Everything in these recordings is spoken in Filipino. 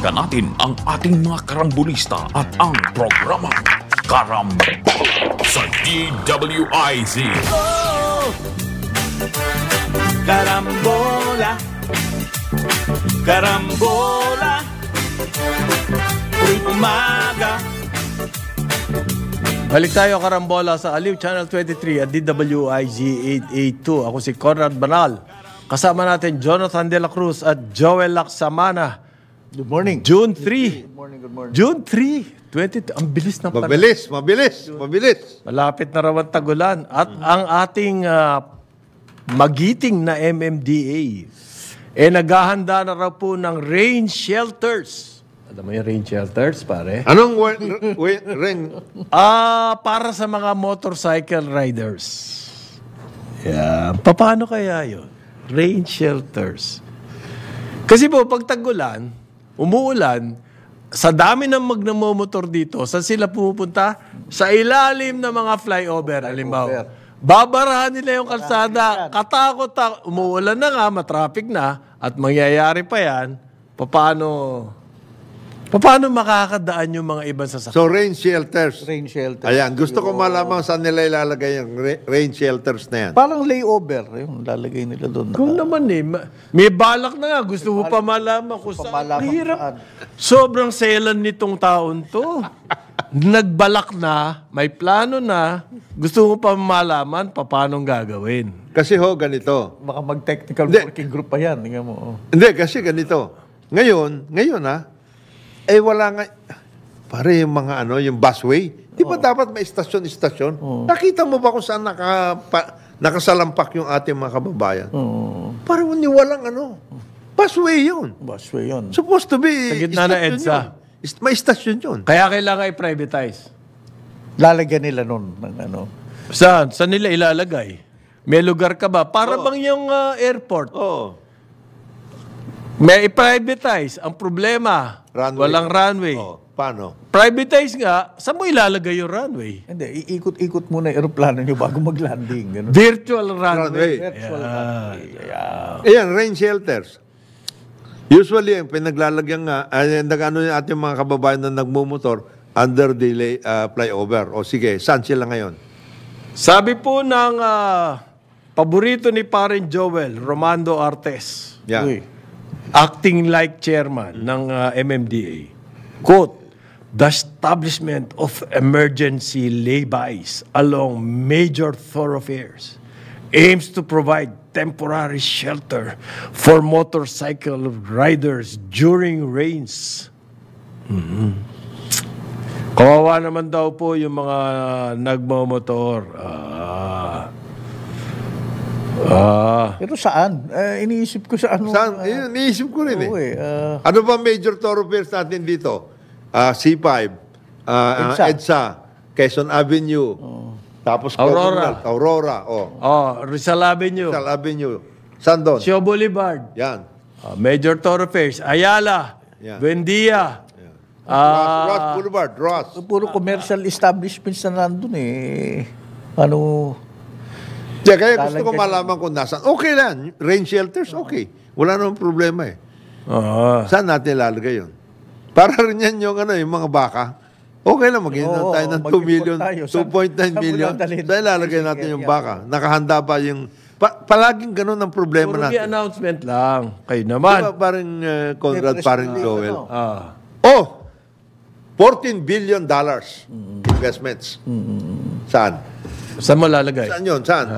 Balikan natin ang ating mga karambulista at ang programa Karambola sa DWIZ. Oh! Karambola, karambola, tuwing umaga. Balik tayo karambola sa Aliw Channel 23 at DWIZ 882. Ako si Conrad Banal. Kasama natin Jonathan De La Cruz at Joel Lacsamana. Good morning. June 3. Good morning. June 3, 22. Ang bilis ng panahon. Mabilis. Malapit na raw ang tagulan. At ang ating magiting na MMDA naghahanda na raw po ng rain shelters. Alam mo yung rain shelters, pare? Anong rain? Para sa mga motorcycle riders. Yeah. Paano kaya yun? Rain shelters. Kasi po, pag tagulan, umuulan, sa dami ng magnamomotor dito, saan sila pumupunta? Sa ilalim ng mga flyover. Halimbawa, babarahan nila yung kalsada. Katakot, umuulan na nga, matraffic na, at mangyayari pa yan, paano makakadaan yung mga ibang sasakyan? So, rain shelters. Rain shelter. Ayan, gusto ko malaman saan nila ilalagay yung rain shelters na yan. Parang layover, yung lalagay nila doon. Kung naman may balak na nga, gusto mo pa malaman kung saan. Hirap. Sobrang selan nitong taon to. Nagbalak na, may plano na, gusto mo pa malaman, paano gagawin. Kasi ganito. Baka mag-technical working group pa yan. Tingnan mo. Hindi, kasi ganito. Ngayon wala nga, pare yung mga yung busway. Di ba dapat may istasyon-istasyon? Nakita mo ba kung saan nakasalampak yung ating mga kababayan? Pare, walang busway yun. Busway yun. Supposed to be sa gitna na EDSA. May istasyon yun. Kaya kailangan i-privatize. Lalagyan nila nun ng Saan nila ilalagay? May lugar ka ba? Para bang yung airport? May i-privatize. Ang problema, walang runway. Paano? Privatize nga, saan mo ilalagay yung runway? Hindi, iikot-ikot muna yung aeroplano nyo bago mag-landing. Ganun. Virtual runway. Virtual runway. Ayan, rain shelters. Usually, ang pinaglalagyan nga, yung ating mga kababayan na nagmumotor under the flyover. O sige, saan sila ngayon? Sabi po ng paborito ni Parin Joel, Romando Artes. Yeah. Uy. Acting like chairman ng MMDA. Quote, the establishment of emergency laybys along major thoroughfares aims to provide temporary shelter for motorcycle riders during rains. Kawawa naman daw po yung mga nagmamotor. Pero saan? Iniisip ko sa Saan? Iniisip ko rin Ano ba major thoroughfares natin dito? C5, EDSA, Quezon Avenue, tapos Aurora. Rizal Avenue. Rizal Avenue. Saan doon? Sio Boulevard. Yan. Major thoroughfares. Ayala. Yan. Buendia. Ross Boulevard, Ross. Puro commercial establishments na nandun Kaya gusto ko malaman kung nasaan. Okay lang. Rain shelters, okay. Wala namang problema Saan natin ilalagay yun? Para rin yan yung mga baka. Okay lang, mag-inom tayo ng 2 million, 2.9 million. Dahil ilalagay natin yung baka. Nakahanda pa yung... palaging ganun ang problema Puro natin. announcement lang. Kayo naman. Diba parang Conrad, parang Joel? $14 billion investments. Saan? Saan mo lalagay? Saan yun? Saan?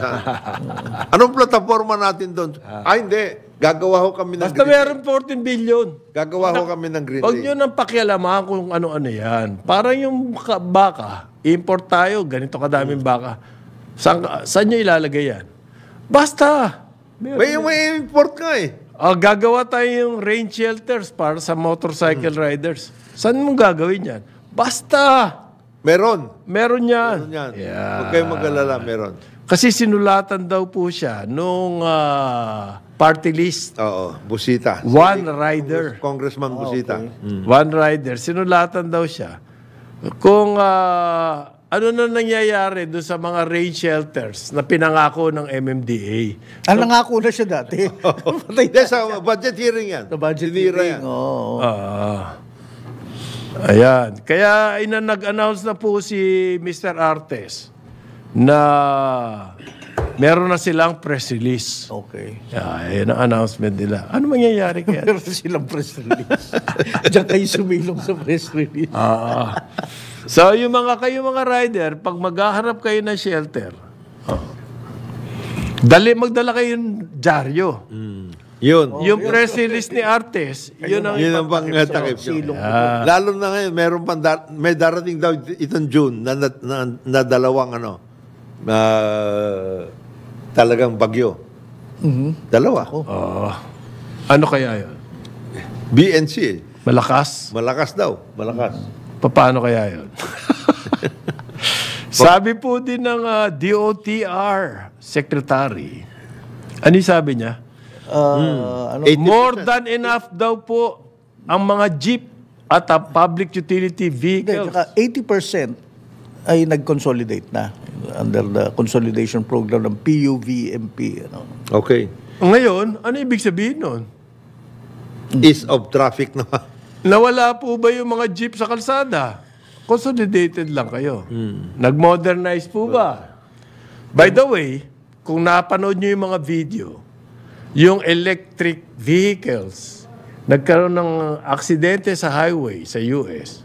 Anong plataforma natin doon? Hindi. Gagawa ho kami ng Basta meron 14 billion. Gagawa ho kami ng green Huwag day. nyo nang pakialaman kung ano-ano yan. Parang yung baka, import tayo, ganito kadaming baka. Saan nyo ilalagay yan? Basta. May import nga Gagawa tayo yung rain shelters para sa motorcycle riders. Saan mo gagawin yan? Basta. Meron Meron yan. Yeah. Huwag kayong mag-alala, meron. Kasi sinulatan daw po siya nung party list. Oo, Busita. One rider. Congressman Busita. One rider. Sinulatan daw siya. Kung ano na nangyayari doon sa mga rain shelters na pinangako ng MMDA. Nangako na siya dati. Sa budget hearing yan. Sa budget Sinira hearing, yan. oo. Ayan. Kaya nag-announce na po si Mr. Artes na meron na silang press release. Okay. Yan ang announcement nila. Ano mangyayari kaya? Meron silang press release. Diyan kayo sumilong sa press release. So, kayo mga rider, pag maghaharap kayo ng shelter, magdala kayo ng dyaryo. Yun. Yung press release ni Artes, yun ang Yun ang pang takip. Lalo na ngayon, may darating daw itong June na dalawang talagang bagyo. Dalawa. ano kaya yun? BNC eh. Malakas? Malakas daw. Malakas. Paano kaya yun? Sabi po din ng DOTR Secretary, ano yung sabi niya? Ano? 80%. More than enough daw po ang mga jeep at public utility Hindi, vehicles. tsaka 80% ay nag-consolidate na under the consolidation program ng PUVMP. Okay. Ngayon, ano ibig sabihin nun? Ease of traffic naman. Nawala po ba yung mga jeep sa kalsada? Consolidated lang kayo. Nag-modernize po ba? By the way, kung napanood nyo yung mga video, yung electric vehicles, nagkaroon ng aksidente sa highway sa US,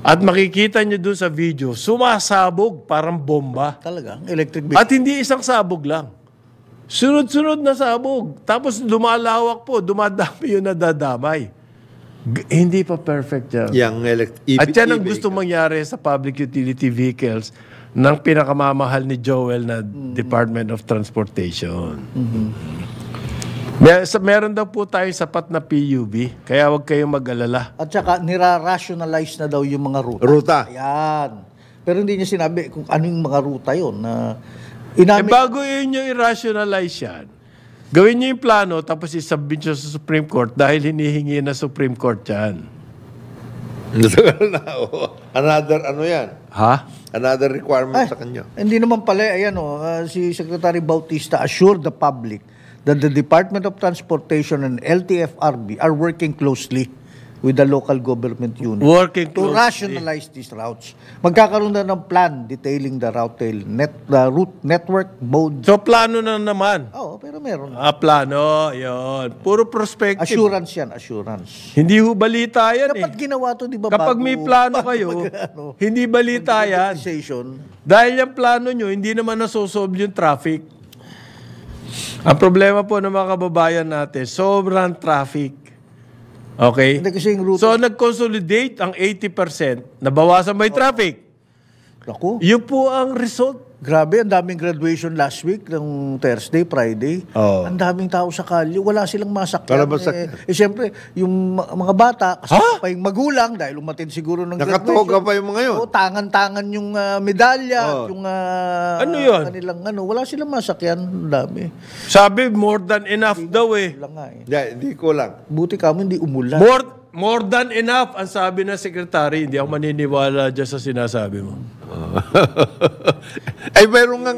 at makikita nyo dun sa video, sumasabog parang bomba. Talaga, electric vehicle. At hindi isang sabog lang. Sunod-sunod na sabog. Tapos lumalawak po, dumadami yung nadadamay. Hindi pa perfect yan. At yan ang gusto mangyari sa public utility vehicles ng pinakamamahal ni Joel na Department of Transportation. Meron daw po tayo sapat na PUV, kaya huwag kayong mag-alala. At saka, nira-rationalize na daw yung mga ruta. Ruta. Ayan. Pero hindi niya sinabi kung ano yung mga ruta yun. Bago yun yung i-rationalize yan, gawin niyo yung plano tapos isubmit niyo sa Supreme Court dahil hinihingi na Supreme Court yan. Another yan? Ha? Another requirement sa kanya. Hindi naman pala, si Secretary Bautista assured the public that the Department of Transportation and LTFRB are working closely with the local government unit Working to closely. rationalize these routes. Magkakaroon na ng plan detailing the route network mode. So plano na naman. Oo, pero meron. Plano, yun. Puro prospective. Assurance yan, assurance. Hindi ho balita yan Dapat ginawa to, di ba? Kapag may plano kayo, hindi balita yan. Organization. Dahil yung plano nyo, hindi naman nasosolve yung traffic. Ang problema po ng mga kababayan natin, sobrang traffic. Okay? Hindi kasi yung route. So, nag-consolidate ang 80%, nabawasan may traffic. Naku. Yun po ang result. Grabe, ang daming graduation last week, ng Thursday, Friday. Oo. Ang daming tao sa kalye. Wala silang masakyan. Wala masakyan. Siyempre, yung mga bata, kasama pa yung magulang, dahil umatid siguro ng Nakatoga pa yung mga yun. Oo, tangan-tangan yung medalya. Oo. Yung, Ano yun? Kanilang, wala silang masakyan. Ang dami. Sabi, more than enough daw eh. Wala nga eh. Hindi ko lang. Buti kamo hindi umulan. More than enough, ang sabi ng secretary. Hindi ako maniniwala dyan sa sinasabi mo. Ay, mayroon nga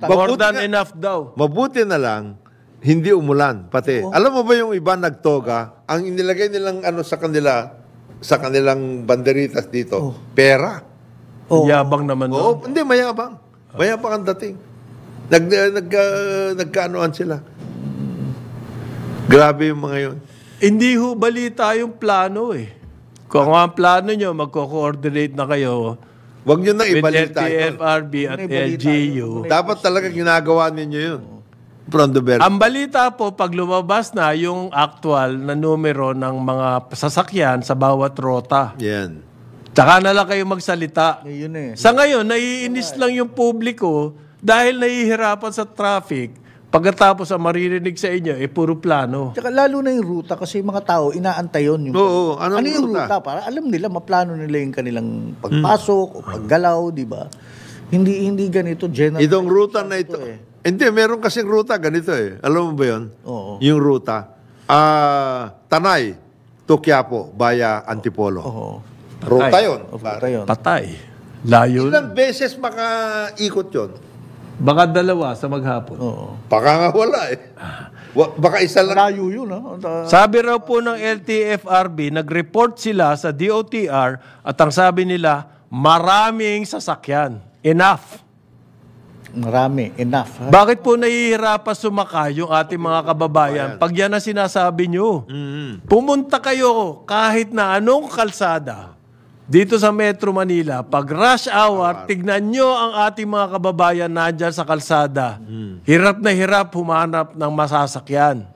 More than enough daw. Mabuti na lang, hindi umulan. Pati, alam mo ba yung iba nagtoga, ang inilagay nilang sa kanilang banderitas dito, pera. Yabang naman. Oo, hindi, mayabang. Mayabang ang dating. Nagkaanoan sila. Grabe yung mga yun. Hindi ho balita yung plano eh. Kung ang plano nyo, magko-coordinate na kayo Huwag nyo na with ibalita yun. LTFRB at LGU. Dapat talaga ginagawa ninyo yun. From the very. Ang balita po, pag lumabas na yung actual na numero ng mga sasakyan sa bawat rota, Yan. tsaka na lang kayo magsalita. Yun eh. Sa ngayon, naiinis lang yung publiko dahil nahihirapan sa traffic. Pagkatapos ang maririnig sa inyo, puro plano. Tsaka lalo na yung ruta kasi mga tao inaantay yun. Oo, anong ano yung ruta? ruta? Para alam nila, maplano nila yung kanilang pagpasok o paggalaw, di ba? Hindi ganito general. Itong ruta na ito. Hindi, meron kasing ruta ganito eh. Alam mo ba yun? Oo. Yung ruta. Tanay, to Quiapo, via Antipolo. Oo. Ruta yun. Ruta yun. Patay. Layo. Ilang beses makaikot yun? Baka dalawa sa maghapon. Oo. Baka nga wala eh. Baka isa lang. Malayo yun, no? Sabi raw po ng LTFRB, nag-report sila sa DOTR at ang sabi nila, maraming sasakyan. Enough. Marami, enough. Ha? Bakit po nahihirapan sumakay yung ating mga kababayan pag yan ang sinasabi nyo? Pumunta kayo kahit na anong kalsada dito sa Metro Manila. Pag rush hour, tignan nyo ang ating mga kababayan nandyan sa kalsada. Hirap na hirap humanap ng masasakyan.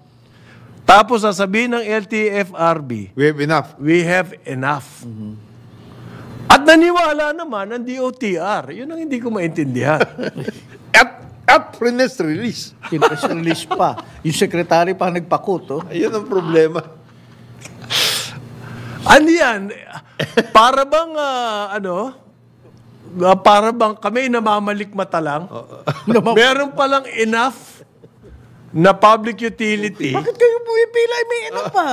Tapos sasabihin ng LTFRB, We have enough. we have enough. At naniwala naman ang DOTR. Yun ang hindi ko maintindihan. At press release. Press release pa. Yung secretary pa nagpakuto. Ayun ang problema. Ano yan? Para bang, para bang kami namamalikmata lang? Meron palang enough na public utility. Bakit kayo pumipila? May enough pa.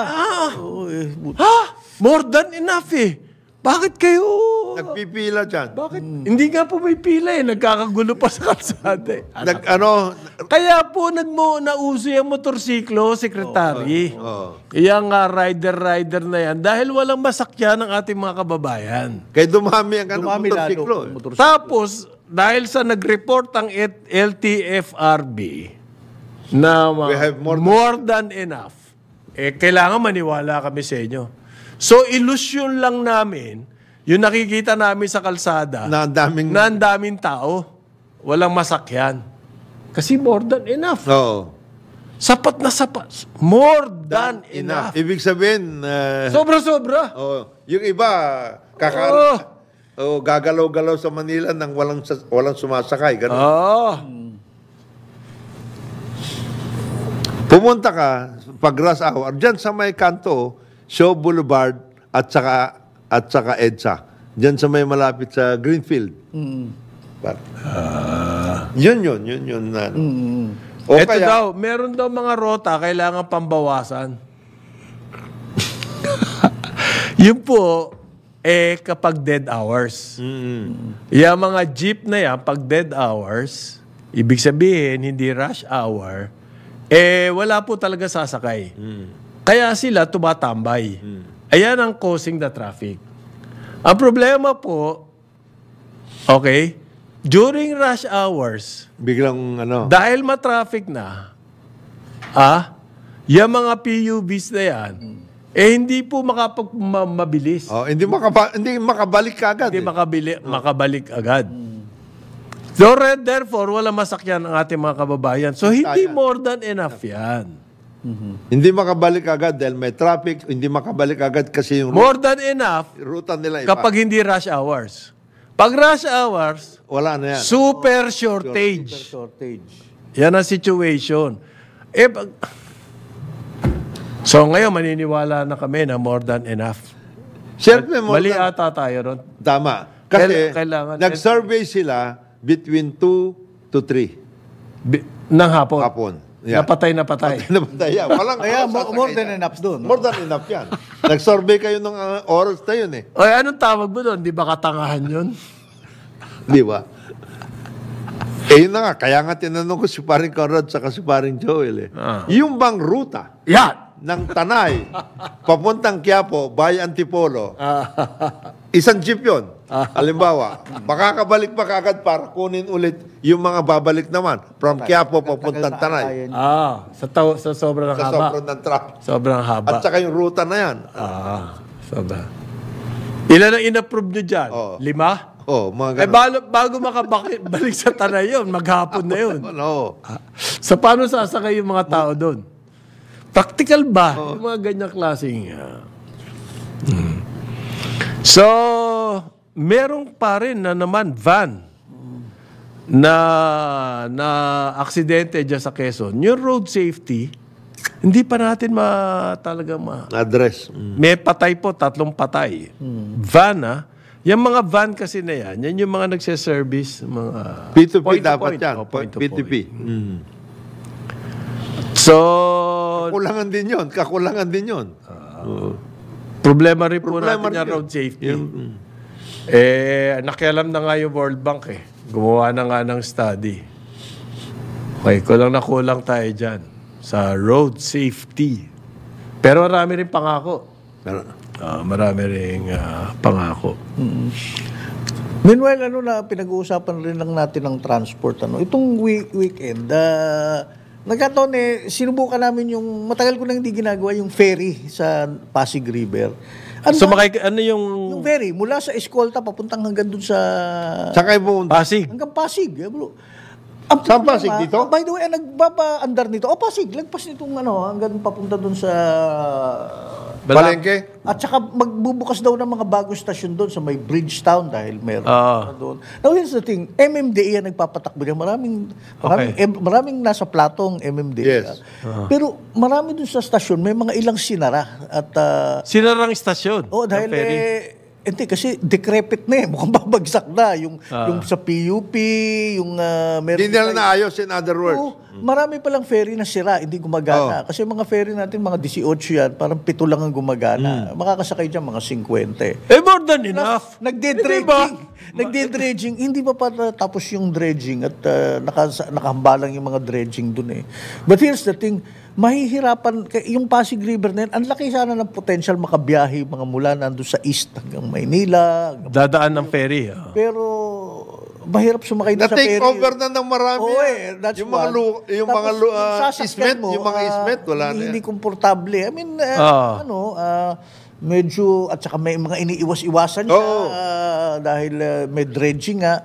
More than enough eh. Bakit kayo... Nagpipila dyan. Bakit? Hindi nga po may pila eh. Nagkakagulo pa sa kalsada eh. Kaya po nauso yung motorsiklo, sekretary. Iyang rider na yan. Dahil walang masakyan ng ating mga kababayan. Kaya dumami ang motorsiklo. Tapos, dahil sa nag-report ang LTFRB na We have more than enough, kailangan maniwala kami sa inyo. So, illusion lang namin, yung nakikita namin sa kalsada, Na ang daming tao, walang masakyan. Kasi more than enough. Oo. Sapat na sapat. More than enough. Ibig sabihin, Sobra-sobra. yung iba, gagalaw-galaw sa Manila nang walang sumasakay. Ganun. Pumunta ka, pag rush hour, dyan sa may kanto, Shaw Boulevard at saka EDSA. Diyan sa may malapit sa Greenfield. Yun. O Ito kaya, daw, meron daw mga rota kailangan pambawasan. Yun po, kapag dead hours. Yung mga jeep na yan, pag dead hours, ibig sabihin, hindi rush hour, wala po talaga sasakay. Kaya sila tumatambay. Ayan ang causing the traffic. Ang problema po, during rush hours, biglang dahil matraffic na, yung mga PUVs na yan, hindi po mabilis. hindi makabalik ka agad. Hindi makabalik agad. So, therefore, wala masakyan ang ating mga kababayan. So, hindi more than enough yan. Hindi makabalik agad dahil may traffic, hindi makabalik agad kasi yung More than enough ruta nila iba. kapag hindi rush hours. Pag rush hours, wala na yan. super shortage. Yan ang situation. So ngayon, maniniwala na kami na more than enough. Siyempre, Mali ata tayo ron. Tama. Kasi Kailangan- nag-survey sila between 2 to 3 Ng hapon. hapon. Yeah. Napatay. Napatay yan. Kaya sasakay more than dyan. enough doon. More than enough yan. Nag-survey kayo ng oras na yun eh. O anong tawag mo doon? Di ba katangahan yun? Di ba? Yun na nga. Kaya nga tinanong ko si paring Conrad saka si paring Joel eh. Yung bang ruta Yan! ng Tanay, papuntang Quiapo, by Antipolo, isang jeep yun. Halimbawa, makakabalik pa kagad para kunin ulit yung mga babalik naman from Quiapo papuntang Tanay. Sa sobrang Sa haba. sobrang ng traffic. Sobrang haba. At saka yung ruta na yan. Sobra. Ilan ang in-approve nyo dyan? 5? Mga ganun. Bago makabalik sa Tanay yun, maghapon na yun. So, paano sasakay yung mga tao doon? Practical ba? Yung mga ganyang klaseng... So, merong pa rin na naman van na aksidente dyan sa Quezon. Yung road safety, hindi pa natin Address. May patay po, 3 patay. Van, Yung mga van kasi na yan yung mga nagse-service, mga... P2P point to dapat point. yan. Point to P2P. point. So... Kakulangan din yun. Problema rin po Problema natin yung rin road safety. Yung- Nakialam na nga yung World Bank Gumawa na nga ng study. Okay, kulang tayo dyan. sa road safety. Pero marami rin pangako. Pero, Marami rin pangako. Meanwhile, pinag-uusapan rin lang natin ng transport. Itong weekend, nagkataon sinubukan namin matagal ko nang hindi ginagawa, yung ferry sa Pasig River. Yung ferry, mula sa Escolta, papuntang hanggang dun sa... saan kayo pumunta? Pasig? Hanggang Pasig. Saan Pasig? Dito? By the way, nagpapa-andar nito. Pasig. Lagpas nitong hanggang papunta dun sa... Palengke? At saka magbubukas daw ng mga bagong stasyon doon sa may Bridgetown dahil meron doon. Now here's the thing, MMDA ang nagpapatakbo niya. Maraming nasa platong MMDA. Yes. Pero marami doon sa stasyon, may mga ilang sinara. At Sinarang istasyon? dahil ng ferry? hindi kasi decrepit na mukhang babagsak na yung sa PUP, yung meron Hindi nila naayos, in other words. marami palang ferry na sira, hindi gumagana. Kasi mga ferry natin, mga 18 yan, parang 7 lang ang gumagana. Makakasakay dyan, mga 50. More than enough. Nagde-dredging. Hindi pa tapos yung dredging at nakahambalang yung mga dredging dun But here's the thing, mahihirapan, yung Pasig River na yan, ang laki sana ng potential makabiyahe mga mula nandun sa east hanggang Maynila. Dadaan ng ferry. Pero mahirap sumakay na sa ferry. Na-take over na ng marami. That's yung mga ismet, wala na. Hindi komportable. I mean, medyo, at saka may mga iniiwas-iwasan siya dahil may dredging nga.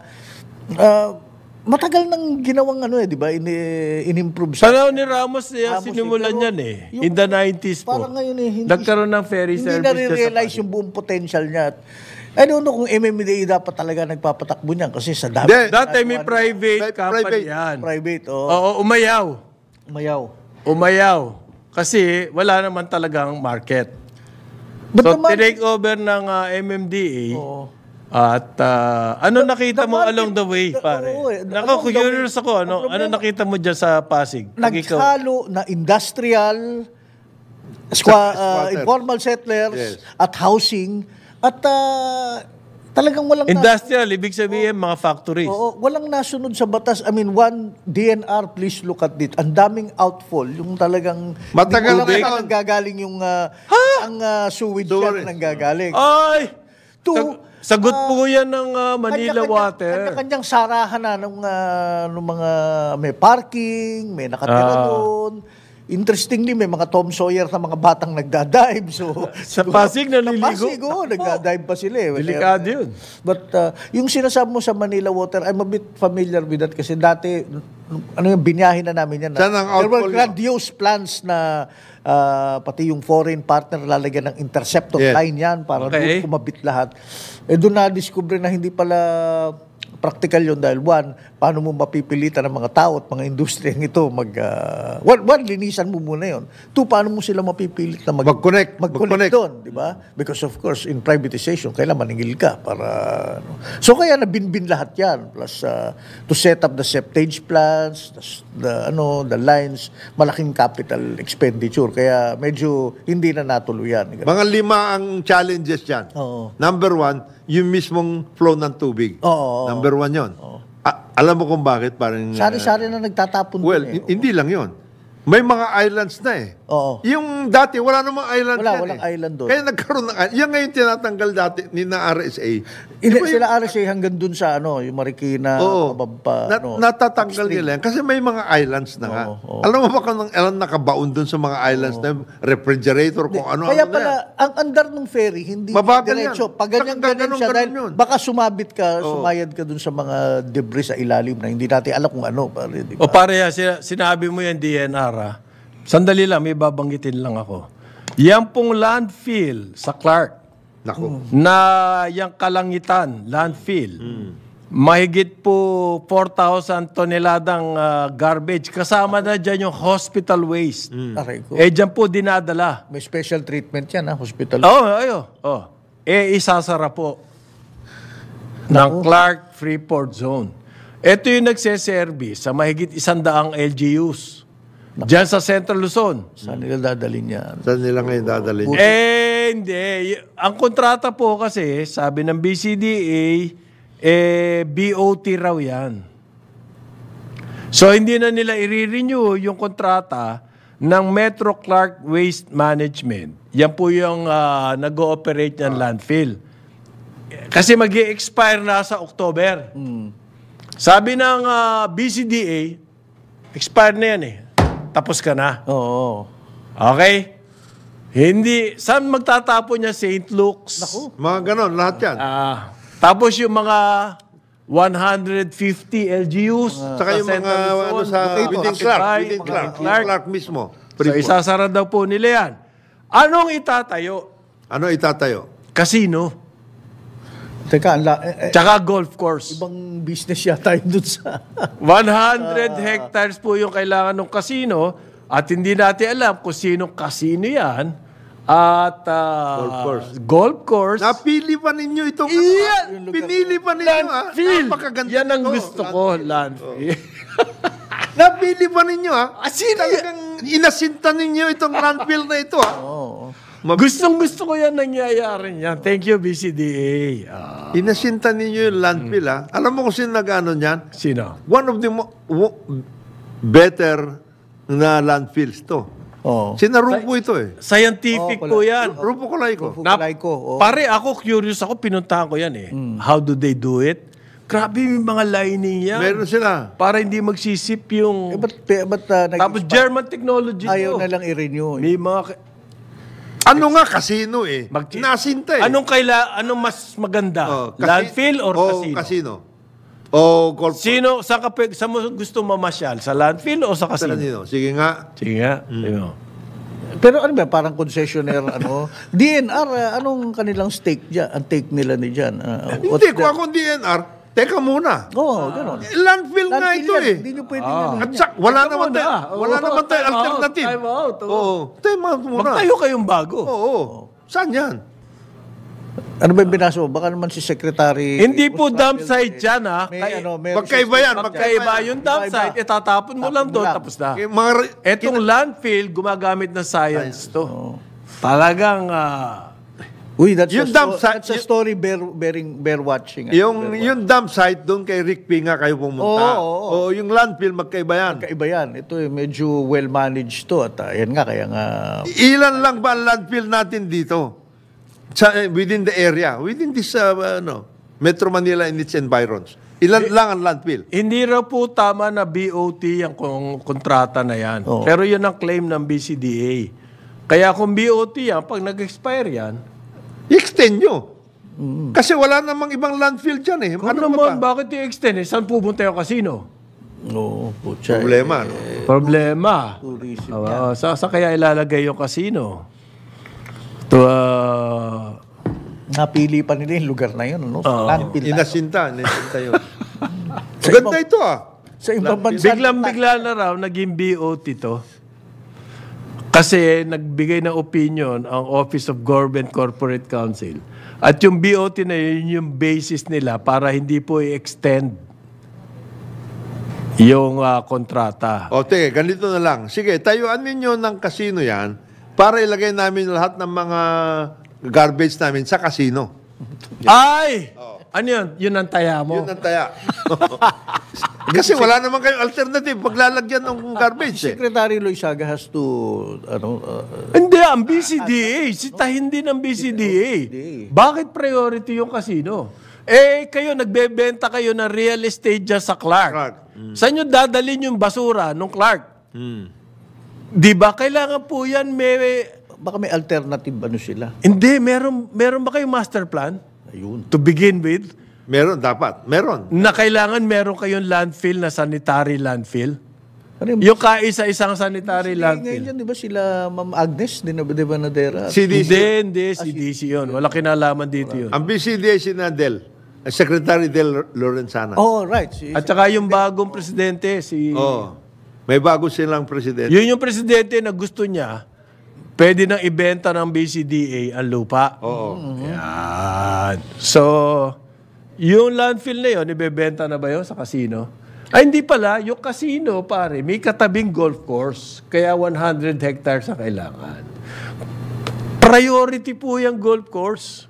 Matagal nang ginawang di ba? In-improve siya. Panahon ni Ramos, sinimulan yan in the 90s po. Parang ngayon nagkaroon ng ferry service. Hindi na-realize yung buong potential niya. I don't know kung MMDA dapat talaga nagpapatakbo niyan kasi sa dati. Dati may private company yan. Private, Oo, umayaw. Kasi wala naman talagang market. So, tinake over ng MMDA. At ano nakita mo along the way, pare? Curious ako. Ano nakita mo dyan sa Pasig? Naghalo na industrial, informal settlers, at housing, at talagang walang... Industrial, ibig sabihin mga factories. Walang nasunod sa batas. I mean, DNR, please look at it. Ang daming outfall. Yung talagang... Matagal na lang gagaling yung... ang sewage yan nanggagaling. Ay! Sagot po yan ng Manila Water. Kanya-kanyang sarahan na ng mga may parking, may nakatira doon. Interestingly, may mga Tom Sawyer na mga batang nagdadive. So, sa Pasig naliligo? Sa Pasig, nagdadive pa sila. Delikado yun. But yung sinasabi mo sa Manila Water, I'm a bit familiar with that kasi dati, binyahin na namin yan. There were grandiose plans na pati yung foreign partner lalagyan ng interceptor line yan para doon kumabit lahat. Doon na-discover na hindi pala practical yun dahil paano mo mapipilitan ng mga tao at mga industriyang ito linisan mo muna yun. Paano mo sila mapipilit na mag-connect doon, di ba? Because of course, in privatization, kailangan maningil ka para... So kaya nabinbin lahat yan. Plus, to set up the septage plants, the lines, malaking capital expenditure. Kaya medyo hindi na natuloyan. Mga 5 ang challenges yan. Number 1, yung mismong flow ng tubig. Number 1 yun. Alam mo kung bakit? Parang sari-sari na nagtatapon. Hindi lang yun. May mga islands na Yung dati, wala namang island walang island doon. Kaya nagkaroon ng yan ngayon tinatanggal dati ni na RSA. Sila RSA hanggang dun sa yung Marikina, natatanggal nila yan. Kasi may mga islands na nga. Alam mo ba kung ilan nakabaon dun sa mga islands na refrigerator, kung ano-ano. Kaya pala, ang andar ng ferry, hindi diretso. Pag ganyan siya, dahil baka sumabit ka, sumayad ka dun sa mga debris sa ilalim na hindi natin alam kung ano. Sinabi mo yan, DNR, sandali lang, may babanggitin lang ako. Yan pong landfill sa Clark, na yung Kalangitan, landfill, mahigit po 4,000 toneladang garbage. Kasama na dyan yung hospital waste. Dyan po dinadala. May special treatment yan, hospital. Isasara po ng Clark Freeport Zone. Ito yung nagseservice sa mahigit 100 LGUs. Diyan sa Central Luzon. Saan nila dadalhin yan? Saan nila ngayon dadalhin? Hindi. Ang kontrata po kasi, sabi ng BCDA, BOT raw yan. So, hindi na nila i-renew yung kontrata ng Metro Clark Waste Management. Yan po yung nag-ooperate ng landfill. Kasi mag-i-expire na sa October. Sabi ng BCDA, expired na yan eh. Tapos ka na. Oo. Okay? Hindi. Saan magtatapon niya? St. Luke's. Naku. Mga ganon, lahat yan. Tapos yung mga 150 LGUs. Saka yung mga within Clark mismo. So, isasara daw po nila yan. Anong itatayo? Ano itatayo? Casino. Teka, Tsaka golf course. ibang business yata yun dun sa... 100 hectares po yung kailangan ng casino at hindi natin alam kung sinong casino yan at golf course. Napili pa ninyo itong... Pinili pa ninyo, Landfill. Napakaganda Yan ang ito. gusto ko, landfill. Napili pa ninyo, Sino Talagang inasinta ninyo itong landfill na ito, Gustong-gusto ko yan nangyayari yan. Thank you, BCDA. Inasinta ninyo yung landfill, Alam mo kung sino nag-ano niyan? Sino? One of the better na landfills to. Oh. Sina Rupo ito eh. Scientific po yan. Rupo Colayco. Ko. Pare, ako curious ako, pinuntahan ko yan eh. How do they do it? Grabe yung mga lining yan. Meron sila. Para hindi magsisip yung... Ba't Tapos German technology ayaw to. na lang i-renew. May mga... Ano nga casino eh? Nasinta eh. Anong mas maganda? Landfill or casino? Casino. O golf. Saan mo gusto mamasyal? Sa landfill o sa casino? Sige nga. Sige nga. Pero ano ba, parang concessionaire, DNR, anong kanilang stake dyan? Ang take nila ni dyan? Hindi, kung akong DNR, teka muna. Oo, gano'n. Landfill nga ito eh. Hindi nyo pwede yan. At wala naman tayo alternative. Time out. Time out muna. Magtayo kayong bago. Oo. Saan yan? Ano ba yung binasa mo? Baka naman si Secretary... Hindi po dump site yan, ha? Magkaiba yan. Magkaiba yung dump site, itatapon mo lang doon, tapos na. Etong landfill, gumagamit ng science to. Talagang... that's a story bear watching. Yung dump site, doon kay Rick Pinga kayo pumunta. Oo. Yung landfill, magkaiba yan. Magkaiba yan. Ito medyo well-managed to. At yan nga, kaya nga... Ilan lang ba ang landfill natin dito? Within the area, within this Metro Manila and its environs. Ilan lang ang landfill? Hindi raw po tama na BOT yung kontrata na yan. Pero yun ang claim ng BCDA. Kaya kung BOT yan, pag nag-expire yan, i-extend nyo. Kasi wala namang ibang landfill dyan eh. Kung naman, bakit i-extend? Saan pupunta yung casino? Problema. Sa kaya ilalagay yung casino? Napili pa nila yung lugar na yun. Inasinta yun. Maganda ito Sa ibang bansa. Biglang-bigla na raw naging BOT to. Kasi nagbigay ng opinion ang Office of Government Corporate Council. At yung BOT na yun yung basis nila para hindi po i-extend yung kontrata. Ganito na lang. Sige, tayuan ninyo ng casino yan para ilagay namin lahat ng mga garbage namin sa casino. Ay! Ano yun? Yun ang taya mo? Yun ang taya. Kasi wala naman kayong alternative paglalagyan ng garbage Secretary Loizaga has to... Hindi, ang BCDA. Sitahin din ng BCDA. Bakit priority yung casino? Kayo, nagbebenta kayo ng real estate dyan sa Clark. Saan nyo dadalhin yung basura nung Clark? Di ba? Kailangan po yan Baka may alternative sila? Hindi. Meron ba kayong master plan? Ayun. To begin with? Meron, dapat. Meron. Na kailangan meron kayong landfill na sanitary landfill? Yung kaisa-isang sanitary landfill. Ngayon, di ba sila Ma'am Agnes? Di ba Nadera? CDC. Hindi, CDC yun. Wala kinalaman dito yun. Ang BCDA si Nadel. Secretary Del Lorenzana. Right. At saka yung bagong presidente, may bago silang presidente. Yun yung presidente na gusto niya, pwede nang ibenta ng BCDA ang lupa. Yan. So, yung landfill na yun, ibebenta na ba yun sa casino? Ay, hindi pala. Yung casino, pare, may katabing golf course. Kaya 100 hectares ang kailangan. Priority po yung golf course.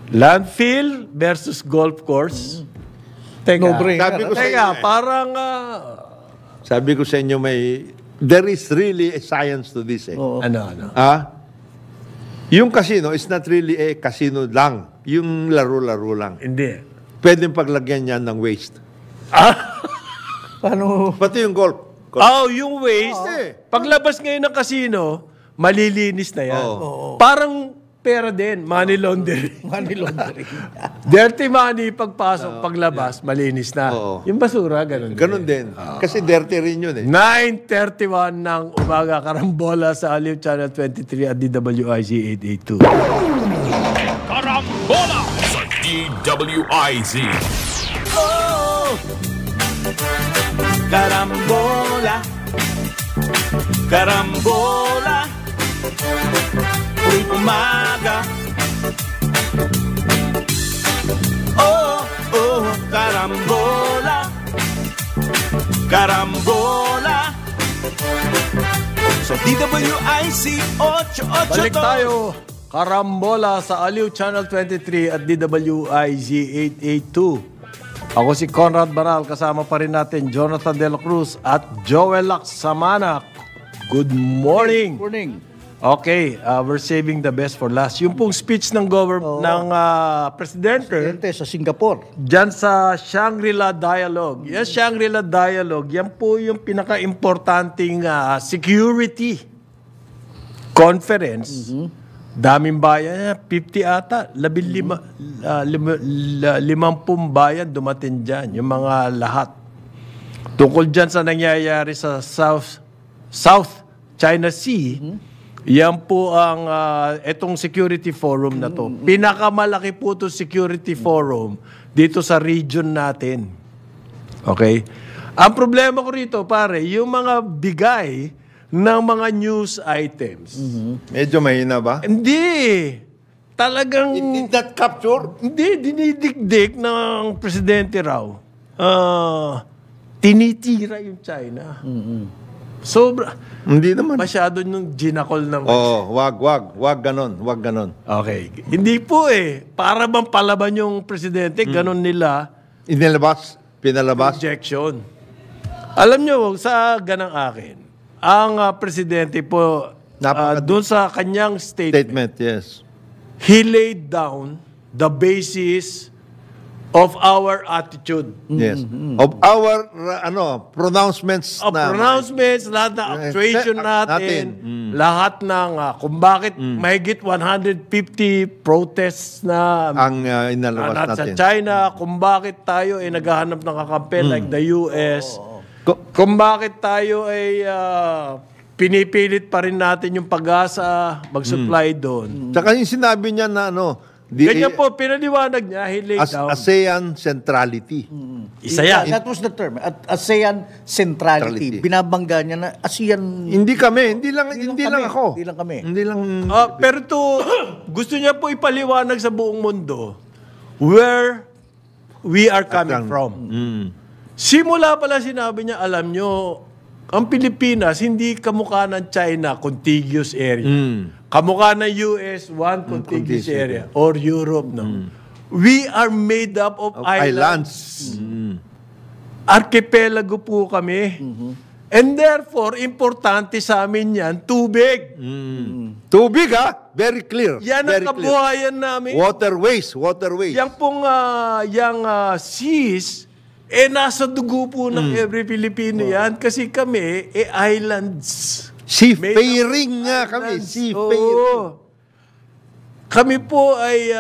Landfill versus golf course. Teka, No-brainer. Teka, parang... Sabi ko sa inyo there is really a science to this. Oo. Ano? Yung casino is not really a casino lang. Yung laro-laro lang. Hindi. Pwedeng paglagyan yan ng waste. Paano? Pati yung golf. Yung waste. Paglabas ngayon ng casino, malilinis na yan. Parang pera din, money laundering. Money laundering. Dirty money pagpasok, paglabas, malinis na. Yung basura, ganun din. Ganun din. Kasi dirty rin yun 9:31 ng umaga, karambola sa Aliw Channel 23 at DWIZ 882. Karambola sa DWIZ. Oh, carambola, carambola, tuwing umaga. Oh, carambola, carambola, sa DWIC 882. Balik tayo. Karambola sa Aliw Channel 23 at DWIZ 882. Ako si Conrad Baral, kasama pa rin natin Jonathan De La Cruz at Joel Lacsamana. Good morning. Morning. Okay, we're saving the best for last. Yung pong speech ng presidente Sa Singapore. dyan sa Shangri-La Dialogue. Yes, Shangri-La Dialogue, yan po yung pinaka-importanting security conference. Daming bayan, 50 ata, 50 bayan dumating dyan, yung mga lahat. Tungkol dyan sa nangyayari sa South China Sea, yan po ang etong security forum na to. Pinakamalaki po itong security forum dito sa region natin. Okay? Ang problema ko rito, pare, yung mga bigay ng mga news items. Medyo mahina ba? Hindi. Talagang... It did not capture? Hindi, dinidikdik ng presidente raw. Tinitira yung China. Sobra. Hindi naman. Masyado yung ginakol ng... Wag ganon. Okay. Hindi po Para bang palaban yung presidente, ganon nila. Pinalabas. Objection. Alam nyo, sa ganang akin, ang presidente po, doon sa kanyang statement, yes. he laid down the basis of our attitude. Yes. Of our pronouncements Lahat ng actuation natin, lahat ng kung bakit mahigit 150 protests na ang inalabas sa natin. China, kung bakit tayo ay naghahanap ng kakampi like the US, kung bakit tayo ay pinipilit pa rin natin yung pag-asa mag-supply doon. Saka yung sinabi niya na Ganyan po, pinaliwanag niya, he laid down. ASEAN centrality. Isa yan. That was the term. ASEAN centrality. Binabangga niya na ASEAN... Hindi kami. Hindi lang ako. Hindi lang kami. Hindi lang... Pero gusto niya po ipaliwanag sa buong mundo where we are coming from. Simula pala sinabi niya, alam nyo, ang Pilipinas, hindi kamukha ng China, contiguous area. Kamukha ng US, one contiguous area. Or Europe, no? We are made up of islands. Archipelago po kami. And therefore, importante sa amin yan, tubig. Tubig, Very clear. Yan ang kabuhayan namin. Waterways. Yang pong seas, nasa dugo po ng every Filipino yan. Kasi kami, islands. Seafaring nga kami. Seafaring. Kami po ay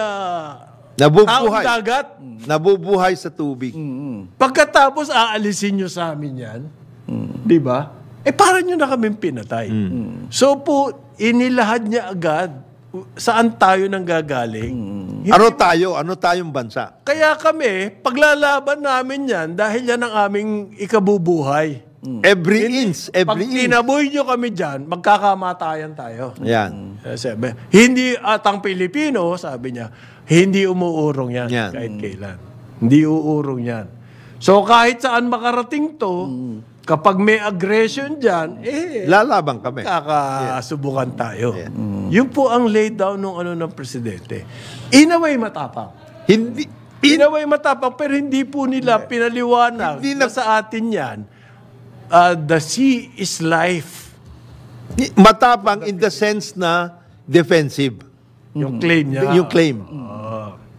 nabubuhay. taong dagat. Nabubuhay sa tubig. Pagkatapos, aalisin nyo sa amin yan. Di ba? Para nyo na kami pinatay. So po, inilahad niya agad saan tayo nang gagaling. Ano tayong bansa? Kaya kami, paglalaban namin yan dahil yan ang aming ikabubuhay. Every inch. Pag tinaboy nyo kami dyan, magkakamatayan tayo. Yan. Sabi, hindi atang Pilipino, sabi niya, hindi umuurong yan. Kahit kailan. Hindi uurong yan. So kahit saan makarating to, kapag may aggression dyan, lalaban kami. Kakasubukan tayo. Yun po ang lay down ng presidente. In a way matapang. In a way matapang, pero hindi po nila pinaliwanag na sa atin yan. the sea is life. Matapang in the sense na defensive. Yung claim niya. Yung claim.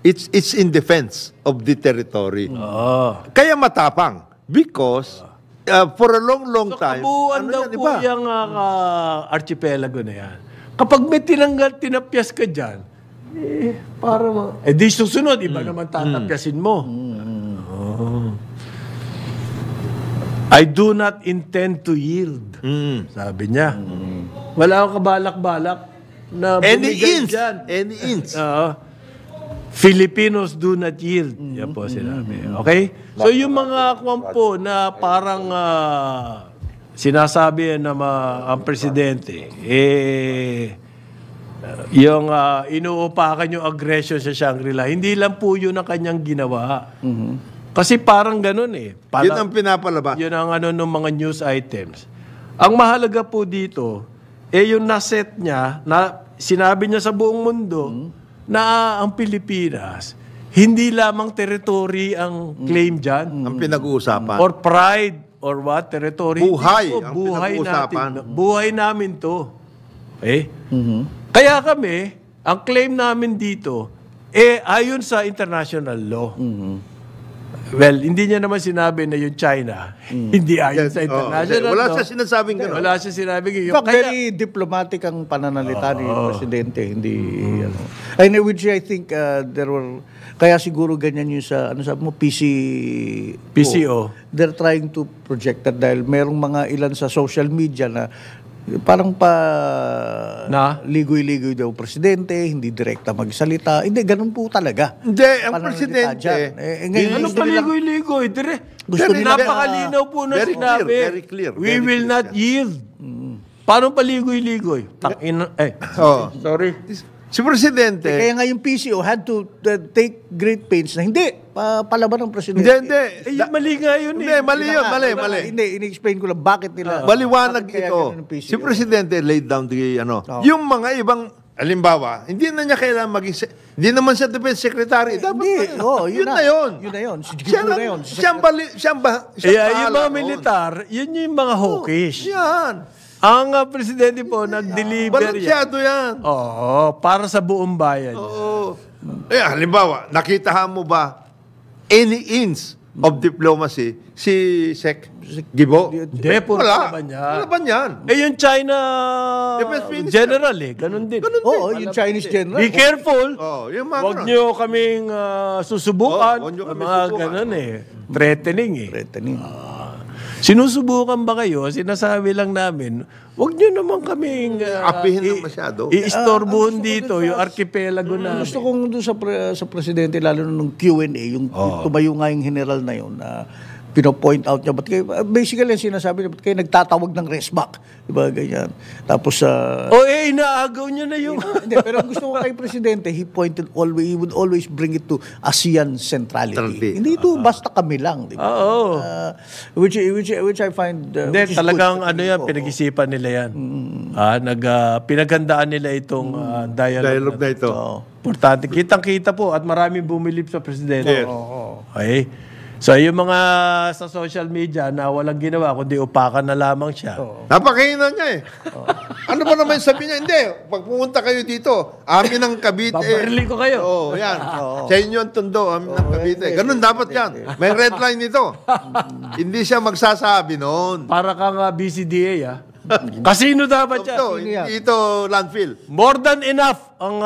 It's in defense of the territory. Kaya matapang because for a long time, Kabuuan daw yan, po iba? yung archipelago na yan. Kapag may tinapyas ka dyan, di susunod, iba naman tatapyasin mo. I do not intend to yield. Sabi niya. Wala akong kabalak-balak na bumigay dyan. Any inch. Filipinos do not yield. Yan po sinabi. Okay? So yung mga kwampo na parang sinasabi na ang presidente, yung inuupakan yung aggression sa Shangri-La, hindi lang po yun ang kanyang ginawa. Kasi parang ganun Yun ang pinapalabas. Yun ang ng mga news items. Ang mahalaga po dito, yung naset niya, na sinabi niya sa buong mundo, na ang Pilipinas, hindi lamang territory ang claim dyan. Ang pinag-uusapan. Or pride, or what, territory. Buhay, Ito, ang buhay pinag-uusapan. natin. Buhay namin to. Kaya kami, ang claim namin dito, ayon sa international law. Well, hindi niya naman sinabi na yung China, hindi ayon sa international law. Wala siya sinasabing gano'n. Wala siya sinabing In fact, very diplomatic ang pananalita ni Presidente. Hindi, and which I think there were, kaya siguro ganyan yung sa, sabi mo, PCO. They're trying to project that dahil merong mga ilan sa social media na parang ligoy-ligoy daw presidente, hindi direkta magsalita. Hindi, ganun po talaga. Hindi, ang presidente, ano paligoy-ligoy? Gusto nila napakalinaw po na sinabi. Very clear. We will not yield. Paano paligoy-ligoy? Sorry. Si Presidente... Kaya nga yung PCO had to take great pains na hindi, palaban ng Presidente. Hindi. Mali nga yun Hindi, mali yun. Mali. Hindi, in-explain ko lang bakit nila... Maliwanag ito. Si Presidente laid down the, yung mga ibang, halimbawa, hindi na niya kailangan maging, hindi naman siya defense secretary. Dapat yun na yun. Yun na yun. Siguro na yun. Siyang yung mga militar, yun yung mga hawkish. Yan. Ang presidente po, nag-deliver Balansyado yan. Oo, para sa buong bayan. Oo. Halimbawa, nakitahan mo ba any inch of diplomacy si Sec Gibo? Hindi, puro laban yan. Laban yan. Yung China general ganun din. Oo, yung Chinese general. Be careful. Yung mga Huwag nyo kaming susubukan. Huwag nyo kami Mga susubukan. ganun Threatening Threatening. Sinusubukan ba kayo? Sinasabi lang namin, huwag nyo naman kaming apihin ng masyado. i-istorbohon dito yung archipelago namin. Gusto kong doon sa Presidente, lalo nung Q&A, yung tumayo nga yung general na yun, na pino-point out niya, basically ang sinasabi niya, ba't kayo nagtatawag ng resback? Diba, ganyan. Tapos, inaagaw niya na yung... Hindi, pero gusto ko kay Presidente, he would always bring it to ASEAN centrality. Hindi ito basta kami lang. Diba? Oo. Which I find... Hindi, talagang pinag-isipan nila yan. Pinaghandaan nila itong dialogue na ito. Importante. Kitang-kita po at maraming bumilip sa Presidente. Okay? So, yung mga sa social media na walang ginawa, kundi upakan na lamang siya. Napakahina niya Ano ba naman sabi niya? Hindi, pag pumunta kayo dito, amin ang Cavite. Babarili ko kayo. Yan. Sa inyo ang Tondo, amin ang Cavite. Ganun dapat yan. May red line ito. Hindi siya magsasabi noon. Para kang BCDA, Casino dapat yan. Hindi ito landfill. More than enough ang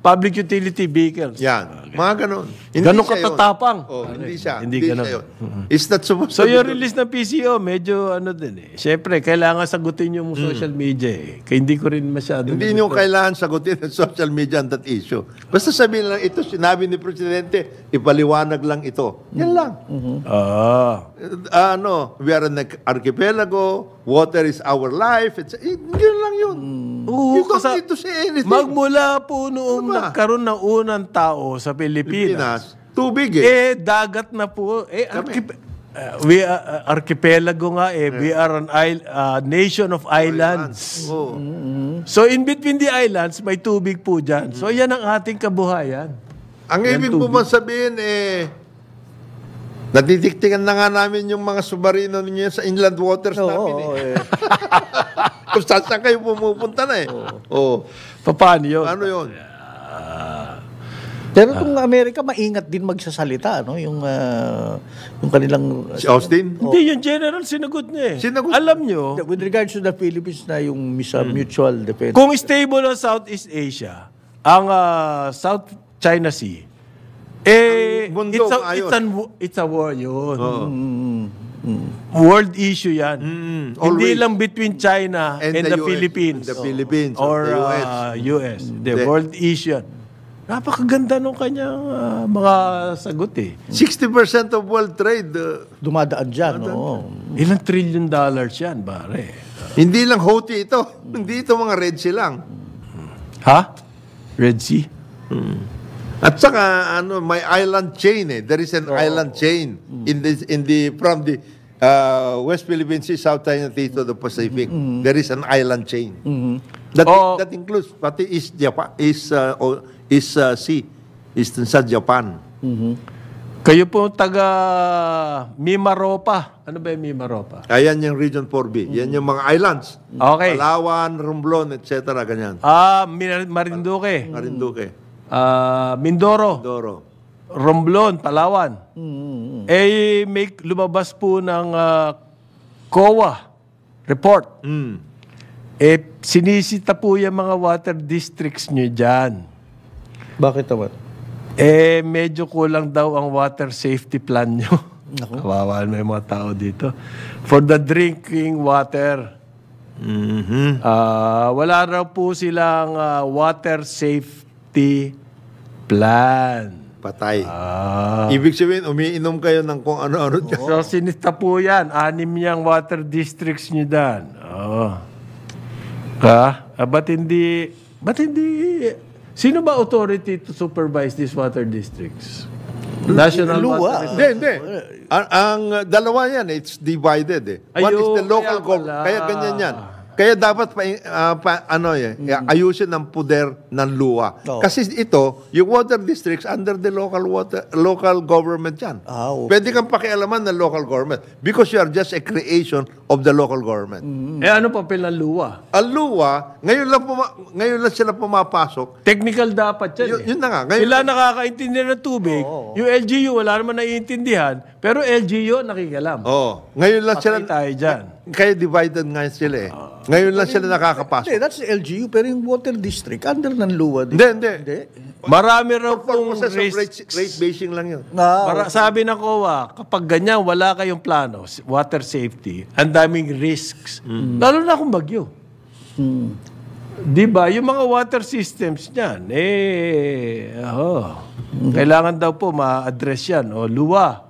public utility vehicles. Yan. Mga ganun. Ganun katatapang. Hindi siya. Hindi ganun. siya yun. It's not supposed So to be yung done. release ng PCO, medyo din Siyempre, kailangan sagutin yung social media Kaya hindi ko rin masyado. Hindi nyo kailangan sagutin ng social media on that issue. Basta sabihin lang ito, sinabi ni Presidente, ipaliwanag lang ito. Yan lang. We are an archipelago, water is our life. Yun lang yun. You don't need to say anything. Magmula po noong nagkaroon ng unang tao sa Pilipinas, tubig dagat na po. We are archipelago nga We are an nation of islands. So in between the islands, may tubig po dyan. So yan ang ating kabuhayan. Ang ibig mo man sabihin Natitiktikan na nga namin yung mga submarino ninyo sa inland waters namin eh. Kung saan kayo pumupunta na eh. Paano yun? Paano yun? Pero kung Amerika, maingat din magsasalita, no? Yung kanilang... Si Austin? Hindi, yung general sinagot niya eh. Alam nyo, With regards to the Philippines na yung mutual defense. kung stable ang Southeast Asia, ang South China Sea, mundo, it's a war yun. World issue yan. Hindi Always. lang between China and the US, Philippines. The Philippines Or the US. US. The world issue yan. Napakaganda nung kanyang mga sagot eh. 60% of world trade. Dumadaan dyan, no? Ilang $1 trillion yan, pare. Hindi lang Houthi ito. Hindi ito mga Red Sea lang. Ha? Red Sea? At saka may island chain eh. There is an island chain from the West Philippine Sea, South China Sea to the Pacific. There is an island chain. That includes pati East Japan, sa Japan. Kayo po taga Mimaropa. Ano ba yung Mimaropa? Ayan yung Region 4B. Yan yung mga islands. Okay. Palawan, Romblon, etc. Ganyan. Marinduque. Marinduque. Mindoro. Doro. Romblon, Palawan. May lumabas po ng COA report. Sinisita po yung mga water districts nyo dyan. Bakit naman? Medyo kulang daw ang water safety plan nyo. Kawawa may mga tao dito. For the drinking water. Wala raw po silang water safety plan. Patay. Ibig sabihin, umiinom kayo ng kung ano-ano dyan. So, sinista po yan. 6 niyang water districts nyo dyan. Ba't hindi... Sino ba authority to supervise these water districts? National Luwa. Water. Hindi. Ang dalawa yan, it's divided eh. One is the local government. Kaya ganyan yan. Kaya dapat ayusin ang poder ng luwa. Kasi ito, yung water districts under the local government yan. Okay. Pwede kang pakialaman ng local government because you are just a creation of the local government. Ano papel ng luwa? Ang luwa, ngayon lang sila pumapasok. Technical dapat yan. Yun na nga. Ngayon, Sila nakakaintindi ng tubig. Yung LGU, wala naman naiintindihan. Pero LGU, nakikialam. ngayon lang sila... Patay tayo dyan. Kaya divided nga sila eh. Ngayon lang sila nakakapasok. Hindi, that's the LGU, pero yung water district, under ng luwa. Hindi. Marami raw pong Process of risks. rate basing lang yun. Sabi ng COA, kapag ganyan, wala kayong plano, water safety, ang daming risks. Lalo na kung bagyo. Diba? Yung mga water systems niyan, kailangan daw po ma-address yan. Luwa,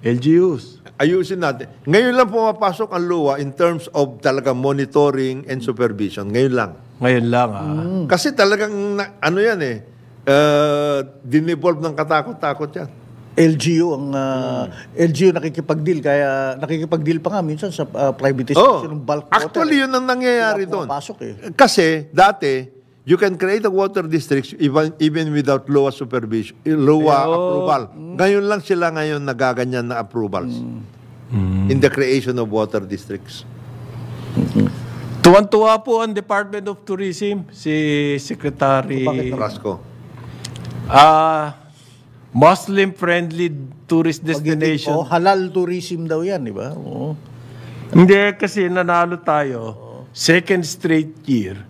LGUs. Ayusin natin. Ngayon lang pumapasok ang luwa in terms of talaga monitoring and supervision. Ngayon lang. Ngayon lang, Kasi talagang, yan eh, dinevolve ng katakot-takot yan. LGU LGU nakikipag-deal, kaya nakikipag-deal pa nga minsan sa privatization ng bulk water. Actually, yun ang nangyayari doon. Eh. Kasi, dati, you can create a water district even without LOA supervision, LOA approval. Ngayon lang sila nagaganyan na approvals in the creation of water districts. Tuwan-tuwa po ang Department of Tourism, si Secretary Rasco. Muslim-friendly tourist destination. Halal tourism daw yan, di ba? Hindi, kasi nanalo tayo. Second straight year,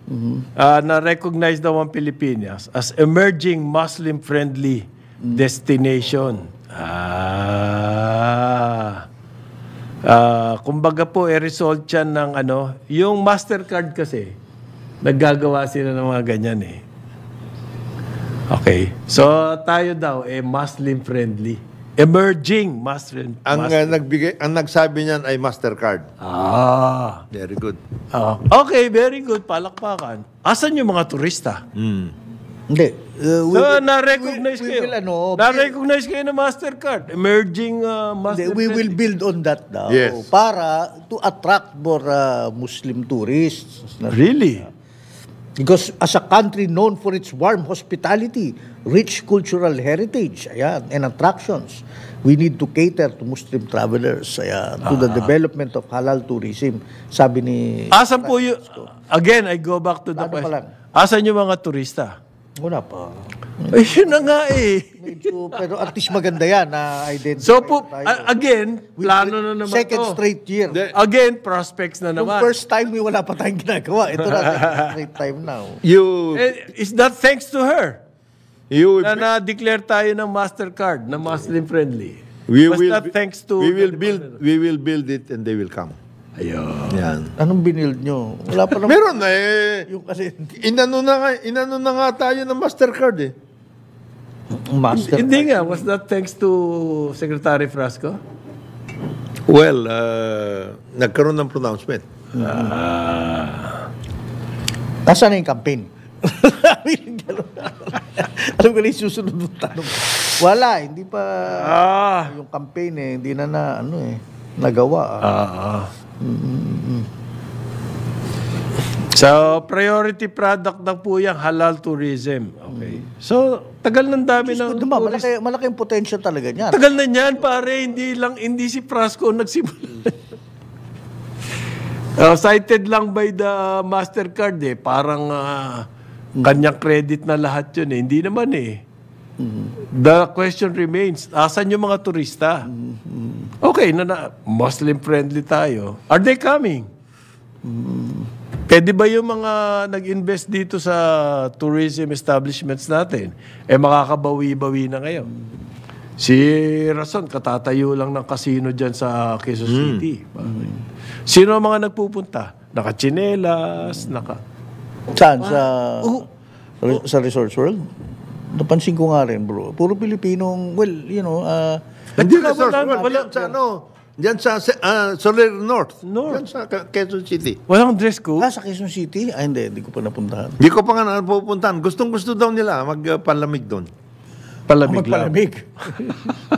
na-recognize daw ang Pilipinas as emerging Muslim-friendly destination. Kumbaga po, result yan ng yung MasterCard kasi, naggagawa sila ng mga ganyan eh. Okay. So, tayo daw, Muslim-friendly. Emerging Muslim. Ang nagsabi niyan ay MasterCard. Very good. Okay, very good. Palakpakan. Asan yung mga turista? Hindi. So, na-recognize kayo. Na-recognize kayo ng MasterCard. Emerging Muslim. We will build on that now. Yes. Para to attract more Muslim tourists. Really? Because as a country known for its warm hospitality, rich cultural heritage, ayan, and attractions, we need to cater to Muslim travelers, ayan, to the development of halal tourism. Sabi ni... Asan po yung... Again, I go back to the Ano pa question. lang? Asan yung mga turista? Wala pa. Eh, yun na nga eh. Medyo, pero at least maganda yan na identify So po, tayo. again, plano na naman Second to. straight year. Again, prospects na Yung naman. first time, wala pa tayong ginagawa. Ito na, second straight time now. Is that thanks to her? You Na na-declare tayo ng MasterCard na Muslim-friendly. we Was will that thanks to... we will build it and they will come. Ayun. Yan. Anong binild nyo? Wala pa naman. Meron na eh. Yung kasi, Inano na nga tayo ng Mastercard eh. master. Hindi nga. Was that thanks to Secretary Frasco? Well, nagkaroon ng pronouncement. Nasaan na yung campaign? Alam ko na yung susunod ng tanong. Wala, hindi pa yung campaign eh. Hindi na nagawa. So, priority product na po yung halal tourism. Okay. So, tagal ng dami ng Diba, tourist. malaking potential talaga niyan. Tagal na niyan, pare. Hindi si Frasco ang nagsimula. Cited lang by the MasterCard eh. Parang kanyang credit na lahat yun eh. Hindi naman eh. The question remains, asan yung mga turista? Okay, Muslim-friendly tayo. Are they coming? Pwede ba yung mga nag-invest dito sa tourism establishments natin, makakabawi-bawi na ngayon? Si Rason, katatayo lang ng casino dyan sa Quezon City. Sino ang mga nagpupunta? Naka-chinelas, Saan? Sa Resorts World? Napansin ko nga rin, bro. Puro Pilipinong, Hindi na Diyan sa Soler North. Diyan sa Quezon City. walang dress code? sa Quezon City? Hindi ko pa napuntahan. Hindi ko pa nga napupuntahan. Gustong-gusto daw nila magpalamig doon. Palamig lang. Magpalamig.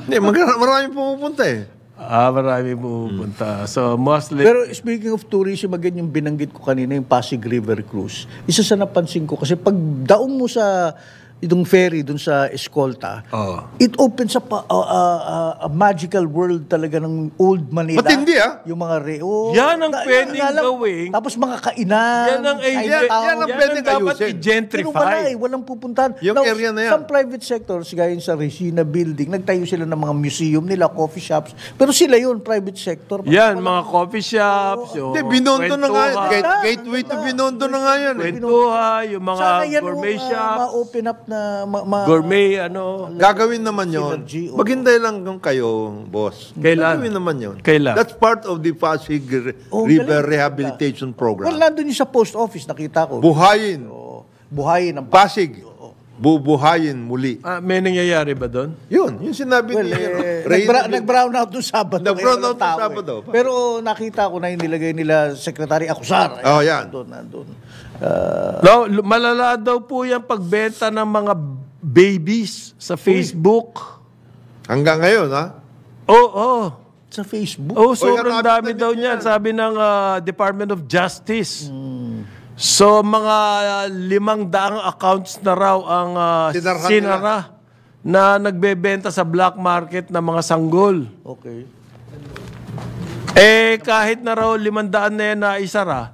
Hindi, maraming pumupunta eh. Marami pupunta. So, Muslim... Pero speaking of tourism, again, yung binanggit ko kanina, yung Pasig River Cruise, isa sa napansin ko, kasi pag daong mo sa itong ferry dun sa Escolta, it opens up a magical world talaga ng old Manila. Matindi Yung mga yan ang pwedeng gawin. Tapos mga kainan. Yan ang pwedeng dapat ayusin. Pero wala i-gentrify. walang pupuntahan. Yung area na yan. Some private sectors, gaya sa Regina Building, nagtayo sila ng mga museum nila, coffee shops. Pero sila yun, private sector. Yan, mga coffee shops. Hindi, Binondo na nga yan. Gateway to Binondo na nga yan. Kwentuha, yung mga Sana yan gourmet shops. ma-open up na Gourmet, Gagawin naman yon. Synergy, Maghintay lang kung kayo, boss. Kailan? Gagawin naman yon. Kailan? That's part of the Pasig River Rehabilitation Program. Well, nandun yung sa post office, nakita ko. Buhayin. Buhayin ang Pasig. Bubuhayin muli. May nangyayari ba doon? Yung sinabi ni nag-brown out nung Sabado. Nag-brown out Walang tao, nung Sabado. Pero nakita ko na yung nilagay nila Secretary Acusar. Oh, yan. Nandun. Malala daw po yung pagbenta ng mga babies sa Facebook. Hanggang ngayon, ha? Oo. Sa Facebook. Sobrang hanapin dami na daw din niyan. yan. Sabi ng Department of Justice. So, mga 500 accounts na raw ang sinara na nagbebenta sa black market ng mga sanggol. Okay. Kahit na raw 500 na yan na isara,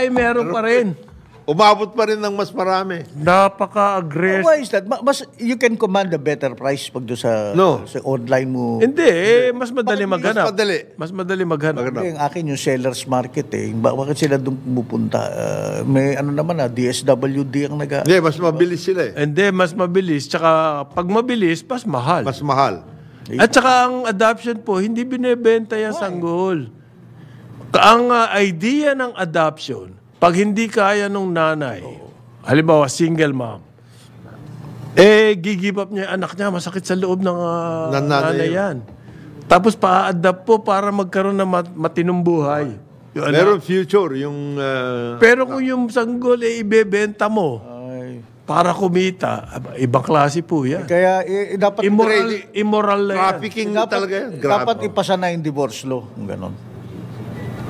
meron pa rin. Umabot pa rin ng mas marami. Napaka-aggressive. Why is that? You can command a better price pag doon sa online mo. Hindi, mas madali maghanap. Mas madali maghanap. Yung akin yung seller's market eh. Bakit sila doon pumupunta? May DSWD ang Hindi, mas mabilis sila eh. Hindi, mas mabilis. Tsaka pag mabilis, mas mahal. Mas mahal. At tsaka ang adoption po, hindi binebenta yan sanggol. Ang idea ng adoption, pag hindi kaya nung nanay, halimbawa single mom, give up niya yung anak niya, masakit sa loob ng nanay yan. Tapos pa-adapt po para magkaroon ng matinong buhay. Meron future, yung... Pero kung yung sanggol ibebenta mo, para kumita, ibang klase po yan. Kaya dapat... Immoral na yan. Trafficking talaga yan. Dapat ipasa na yung divorce law. Ganon.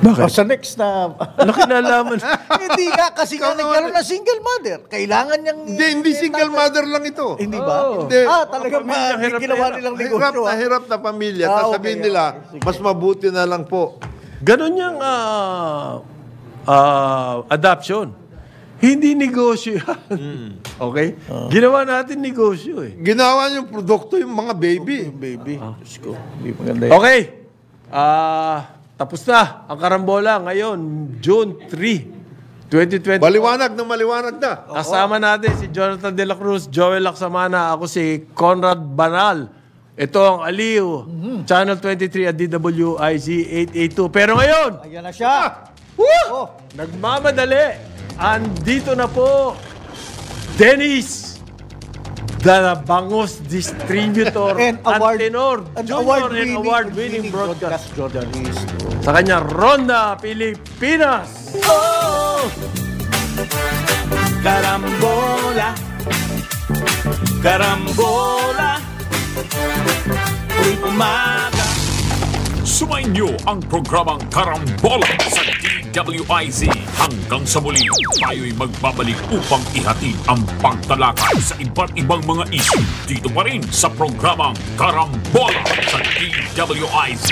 Bakit? Sa next na... Nakinalaman. Hindi ka, kasi nga nagkaroon na single mother. Kailangan niyang... Hindi single mother lang ito. Hindi ba? Hindi. Talagang ginawa nilang negosyo. Hirap na pamilya. Tapos sabihin nila, mas mabuti na lang po. Ganon yung adoption. Hindi negosyo yan. Okay? Ginawa natin negosyo eh. Ginawa yung produkto yung mga baby. Baby. Diyos ko. Hindi maganda yun. Okay. Tapos na ang karambola ngayon, June 3, 2020. Maliwanag na. Kasama natin si Jonathan De La Cruz, Joel Lacsamana, ako si Conrad Banal. Ito ang Aliw, Channel 23 at DWIZ 882. Pero ngayon, Ayan na siya. nagmamadali. Andito na po, Dennis, the Bangos Distributor And Tenor, Junior and award-winning broadcast journalist. sa kanya Ronda Pilipinas. Oh, carambola, carambola, tuwing umaga. Sumainyo ang programang Karambola sa DWIZ. Hanggang sa muli, tayo'y magbabalik upang ihatid ang pagtalakay sa iba't ibang mga issue dito pa rin sa programang Karambola sa DWIZ.